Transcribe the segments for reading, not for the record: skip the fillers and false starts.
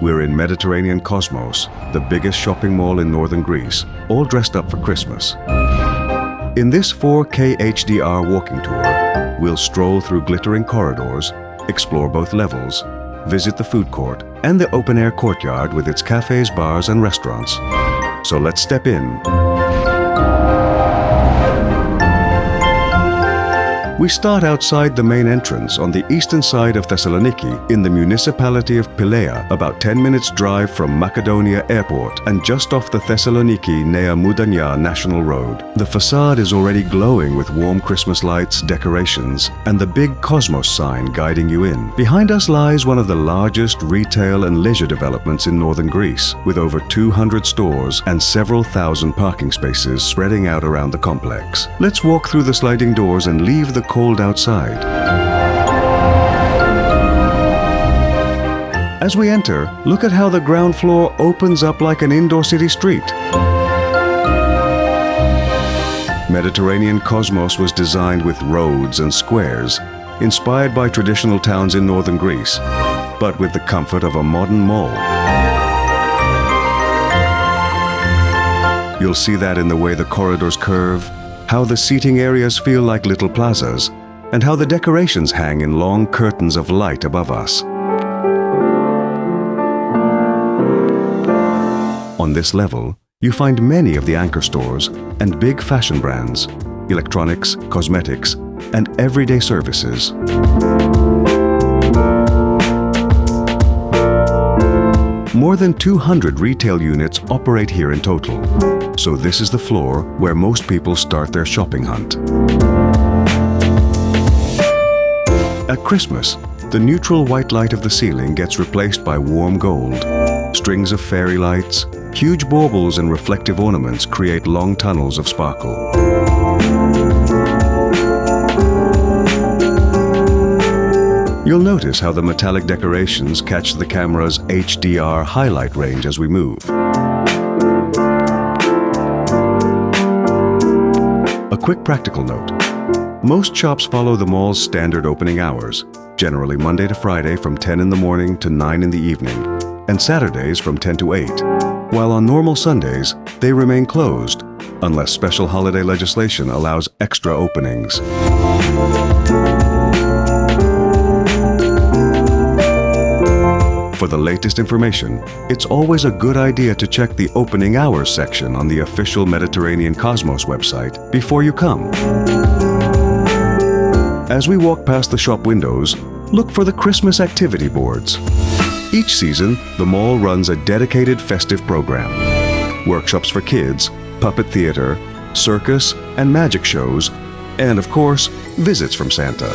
We're in Mediterranean Cosmos, the biggest shopping mall in northern Greece, all dressed up for Christmas. In this 4K HDR walking tour, we'll stroll through glittering corridors, explore both levels, visit the food court and the open-air courtyard with its cafes, bars and restaurants. So let's step in. We start outside the main entrance on the eastern side of Thessaloniki in the municipality of Pylaia, about 10 minutes drive from Macedonia Airport and just off the Thessaloniki Nea Moudania National Road. The facade is already glowing with warm Christmas lights, decorations, and the big Cosmos sign guiding you in. Behind us lies one of the largest retail and leisure developments in northern Greece, with over 200 stores and several thousand parking spaces spreading out around the complex. Let's walk through the sliding doors and leave the cold outside. As we enter, look at how the ground floor opens up like an indoor city street. Mediterranean Cosmos was designed with roads and squares, inspired by traditional towns in northern Greece, but with the comfort of a modern mall. You'll see that in the way the corridors curve, how the seating areas feel like little plazas, and how the decorations hang in long curtains of light above us. On this level, you find many of the anchor stores and big fashion brands, electronics, cosmetics, and everyday services. More than 200 retail units operate here in total, so this is the floor where most people start their shopping hunt. At Christmas, the neutral white light of the ceiling gets replaced by warm gold. Strings of fairy lights, huge baubles and reflective ornaments create long tunnels of sparkle. You'll notice how the metallic decorations catch the camera's HDR highlight range as we move. A quick practical note. Most shops follow the mall's standard opening hours, generally Monday to Friday from 10 in the morning to 9 in the evening, and Saturdays from 10 to 8, while on normal Sundays, they remain closed, unless special holiday legislation allows extra openings. For the latest information, it's always a good idea to check the opening hours section on the official Mediterranean Cosmos website before you come. As we walk past the shop windows, look for the Christmas activity boards. Each season, the mall runs a dedicated festive program. Workshops for kids, puppet theater, circus, and magic shows, and of course, visits from Santa.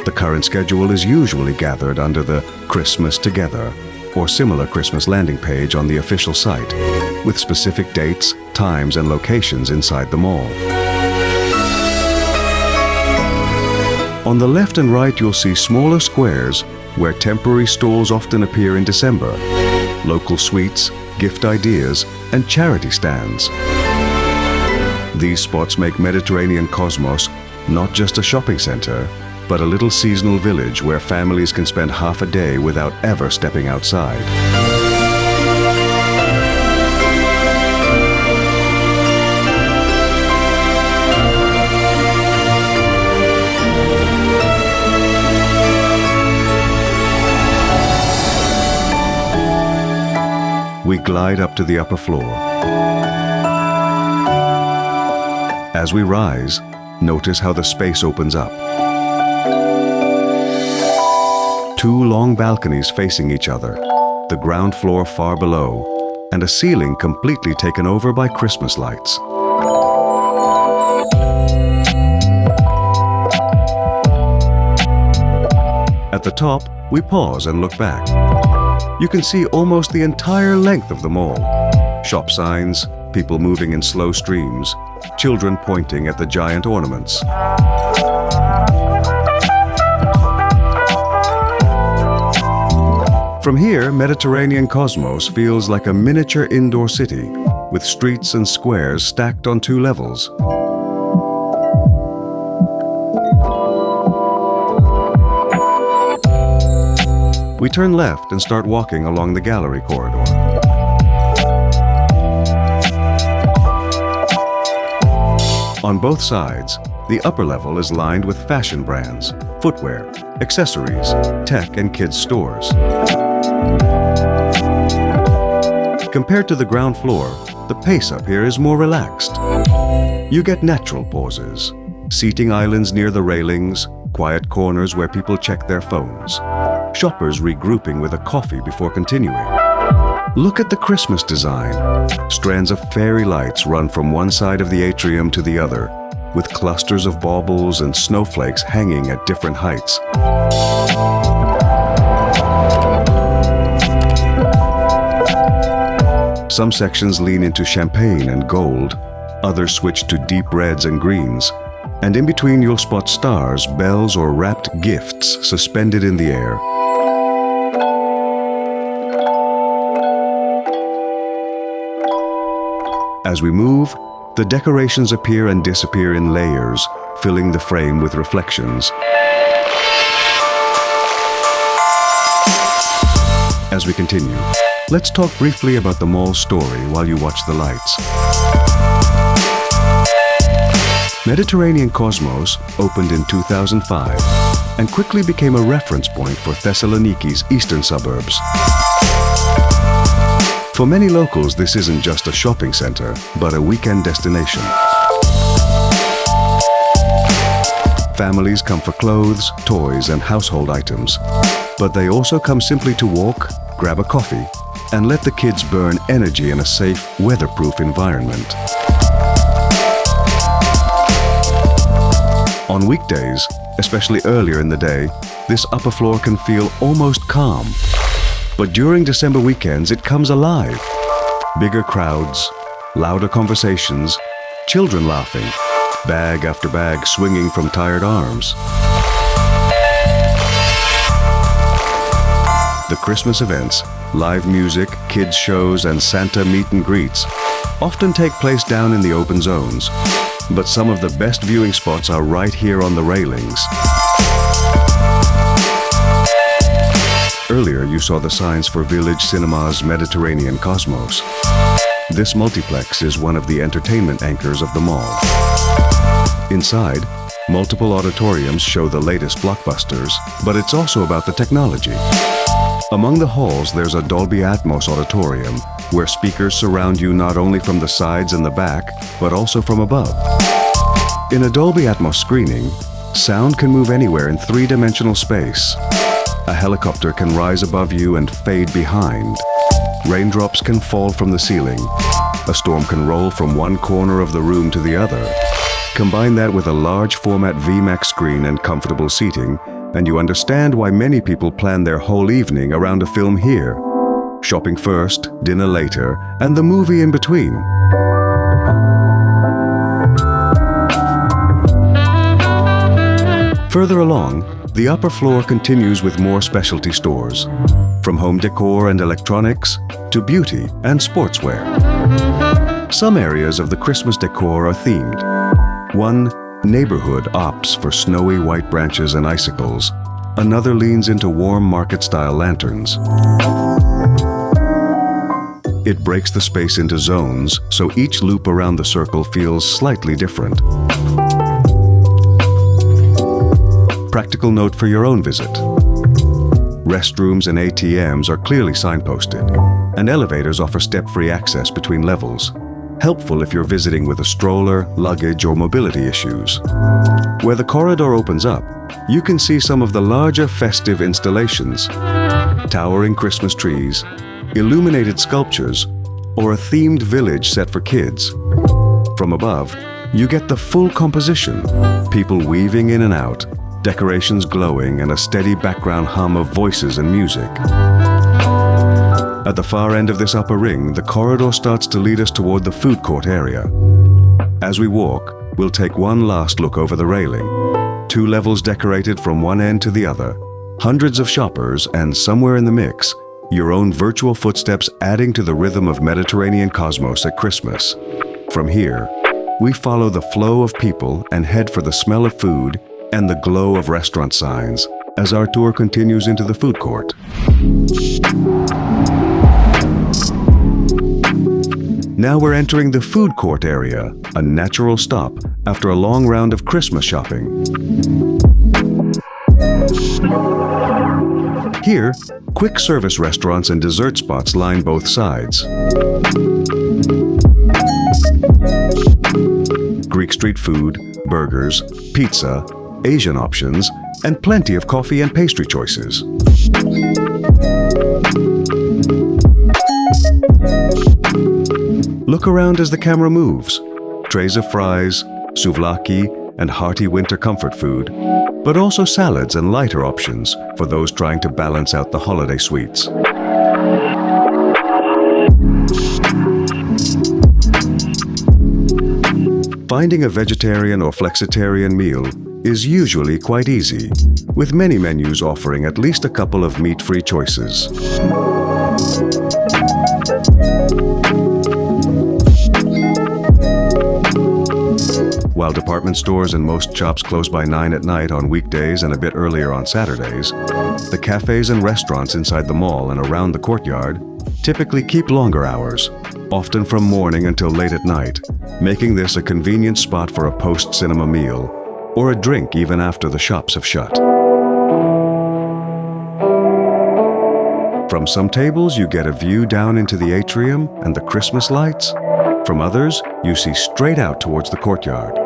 The current schedule is usually gathered under the Christmas Together or similar Christmas landing page on the official site, with specific dates, times, and locations inside the mall. On the left and right, you'll see smaller squares where temporary stalls often appear in December, local sweets, gift ideas, and charity stands. These spots make Mediterranean Cosmos not just a shopping center, but a little seasonal village where families can spend half a day without ever stepping outside. We glide up to the upper floor. As we rise, notice how the space opens up. Two long balconies facing each other, the ground floor far below, and a ceiling completely taken over by Christmas lights. At the top, we pause and look back. You can see almost the entire length of the mall. Shop signs, people moving in slow streams, children pointing at the giant ornaments. From here, Mediterranean Cosmos feels like a miniature indoor city, with streets and squares stacked on two levels. We turn left and start walking along the gallery corridor. On both sides, the upper level is lined with fashion brands, footwear, accessories, tech, and kids' stores. Compared to the ground floor, the pace up here is more relaxed. You get natural pauses, seating islands near the railings, quiet corners where people check their phones, shoppers regrouping with a coffee before continuing. Look at the Christmas design. Strands of fairy lights run from one side of the atrium to the other, with clusters of baubles and snowflakes hanging at different heights. Some sections lean into champagne and gold, others switch to deep reds and greens, and in between you'll spot stars, bells, or wrapped gifts suspended in the air. As we move, the decorations appear and disappear in layers, filling the frame with reflections. As we continue, let's talk briefly about the mall's story while you watch the lights. Mediterranean Cosmos opened in 2005 and quickly became a reference point for Thessaloniki's eastern suburbs. For many locals, this isn't just a shopping center, but a weekend destination. Families come for clothes, toys, and household items, but they also come simply to walk, grab a coffee, and let the kids burn energy in a safe, weatherproof environment. On weekdays, especially earlier in the day, this upper floor can feel almost calm. But during December weekends, it comes alive. Bigger crowds, louder conversations, children laughing, bag after bag swinging from tired arms. The Christmas events, live music, kids' shows, and Santa meet and greets often take place down in the open zones. But some of the best viewing spots are right here on the railings. Earlier, you saw the signs for Village Cinema's Mediterranean Cosmos. This multiplex is one of the entertainment anchors of the mall. Inside, multiple auditoriums show the latest blockbusters, but it's also about the technology. Among the halls, there's a Dolby Atmos auditorium, where speakers surround you not only from the sides and the back, but also from above. In a Dolby Atmos screening, sound can move anywhere in three-dimensional space. A helicopter can rise above you and fade behind. Raindrops can fall from the ceiling. A storm can roll from one corner of the room to the other. Combine that with a large format VMAX screen and comfortable seating, and you understand why many people plan their whole evening around a film here. Shopping first, dinner later, and the movie in between. Further along, the upper floor continues with more specialty stores, from home decor and electronics to beauty and sportswear. Some areas of the Christmas decor are themed. One neighborhood opts for snowy white branches and icicles. Another leans into warm market-style lanterns. It breaks the space into zones, so each loop around the circle feels slightly different. Practical note for your own visit. Restrooms and ATMs are clearly signposted, and elevators offer step-free access between levels. Helpful if you're visiting with a stroller, luggage, or mobility issues. Where the corridor opens up, you can see some of the larger festive installations, towering Christmas trees, illuminated sculptures, or a themed village set for kids. From above, you get the full composition, people weaving in and out, decorations glowing, and a steady background hum of voices and music. At the far end of this upper ring, the corridor starts to lead us toward the food court area. As we walk, we'll take one last look over the railing. 2 levels decorated from one end to the other, hundreds of shoppers, and somewhere in the mix, your own virtual footsteps adding to the rhythm of Mediterranean Cosmos at Christmas. From here, we follow the flow of people and head for the smell of food and the glow of restaurant signs, as our tour continues into the food court. Now we're entering the food court area, a natural stop after a long round of Christmas shopping. Here, quick service restaurants and dessert spots line both sides. Greek street food, burgers, pizza, Asian options, and plenty of coffee and pastry choices. Look around as the camera moves. Trays of fries, souvlaki, and hearty winter comfort food, but also salads and lighter options for those trying to balance out the holiday sweets. Finding a vegetarian or flexitarian meal is usually quite easy, with many menus offering at least a couple of meat-free choices. While department stores and most shops close by 9 at night on weekdays and a bit earlier on Saturdays, the cafes and restaurants inside the mall and around the courtyard typically keep longer hours, often from morning until late at night, making this a convenient spot for a post-cinema meal or a drink even after the shops have shut. From some tables, you get a view down into the atrium and the Christmas lights. From others, you see straight out towards the courtyard.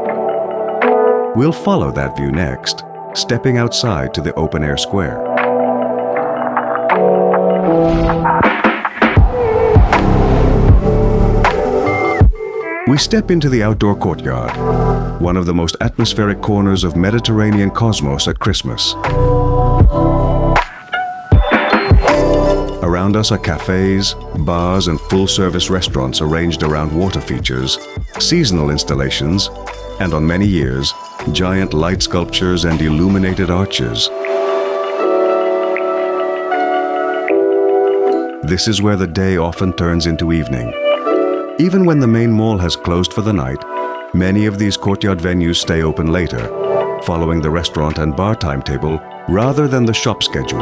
We'll follow that view next, stepping outside to the open-air square. We step into the outdoor courtyard, one of the most atmospheric corners of Mediterranean cosmos at Christmas. Around us are cafes, bars, and full-service restaurants arranged around water features, seasonal installations, and on many years, giant light sculptures and illuminated arches. This is where the day often turns into evening. Even when the main mall has closed for the night, many of these courtyard venues stay open later, following the restaurant and bar timetable rather than the shop schedule.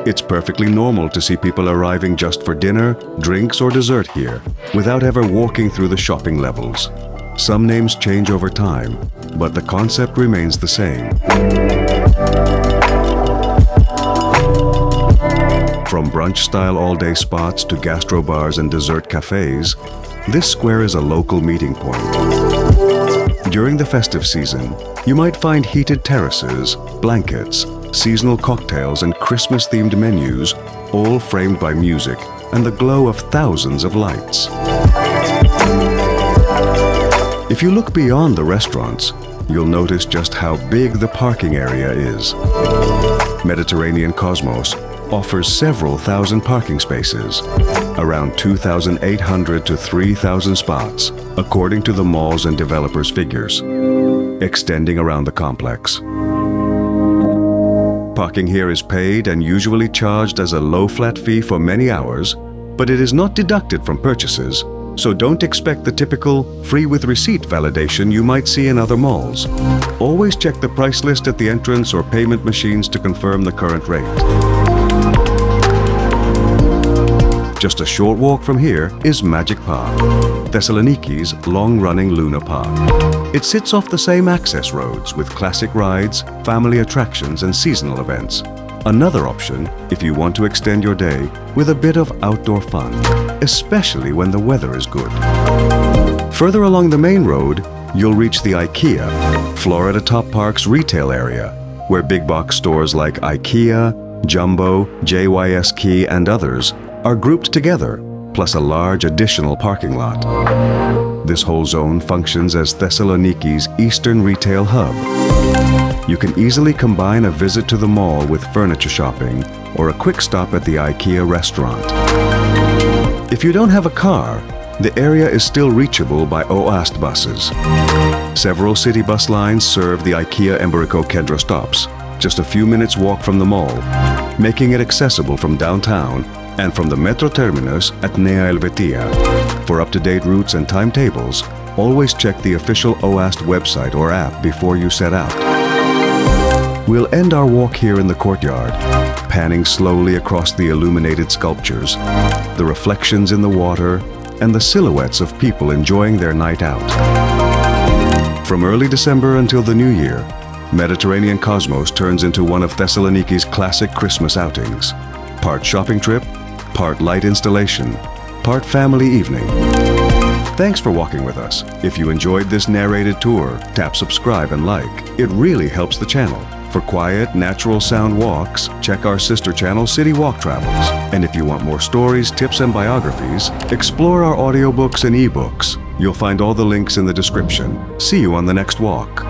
It's perfectly normal to see people arriving just for dinner, drinks, or dessert here, without ever walking through the shopping levels. Some names change over time, but the concept remains the same. From brunch-style all-day spots to gastrobars and dessert cafes, this square is a local meeting point. During the festive season, you might find heated terraces, blankets, seasonal cocktails, and Christmas-themed menus, all framed by music and the glow of thousands of lights. If you look beyond the restaurants, you'll notice just how big the parking area is. Mediterranean Cosmos offers several thousand parking spaces, around 2,800 to 3,000 spots, according to the malls and developers' figures, extending around the complex. Parking here is paid and usually charged as a low flat fee for many hours, but it is not deducted from purchases, so don't expect the typical free with receipt validation you might see in other malls. Always check the price list at the entrance or payment machines to confirm the current rate. Just a short walk from here is Magic Park, Thessaloniki's long-running Luna Park. It sits off the same access roads with classic rides, family attractions, and seasonal events. Another option if you want to extend your day with a bit of outdoor fun, especially when the weather is good. Further along the main road, you'll reach the IKEA, Florida Top Park's retail area, where big box stores like IKEA, Jumbo, JYSK, and others are grouped together, plus a large additional parking lot. This whole zone functions as Thessaloniki's eastern retail hub. You can easily combine a visit to the mall with furniture shopping or a quick stop at the IKEA restaurant. If you don't have a car, the area is still reachable by OAST buses. Several city bus lines serve the IKEA Emburico Kedra stops, just a few minutes walk from the mall, making it accessible from downtown and from the metro terminus at Nea Helvetia. For up-to-date routes and timetables, always check the official OAST website or app before you set out. We'll end our walk here in the courtyard, panning slowly across the illuminated sculptures, the reflections in the water, and the silhouettes of people enjoying their night out. From early December until the new year, Mediterranean Cosmos turns into one of Thessaloniki's classic Christmas outings. Part shopping trip, part light installation, part family evening. Thanks for walking with us. If you enjoyed this narrated tour, tap subscribe and like. It really helps the channel. For quiet, natural sound walks, check our sister channel City Walk Travels. And if you want more stories, tips, and biographies, explore our audiobooks and ebooks. You'll find all the links in the description. See you on the next walk.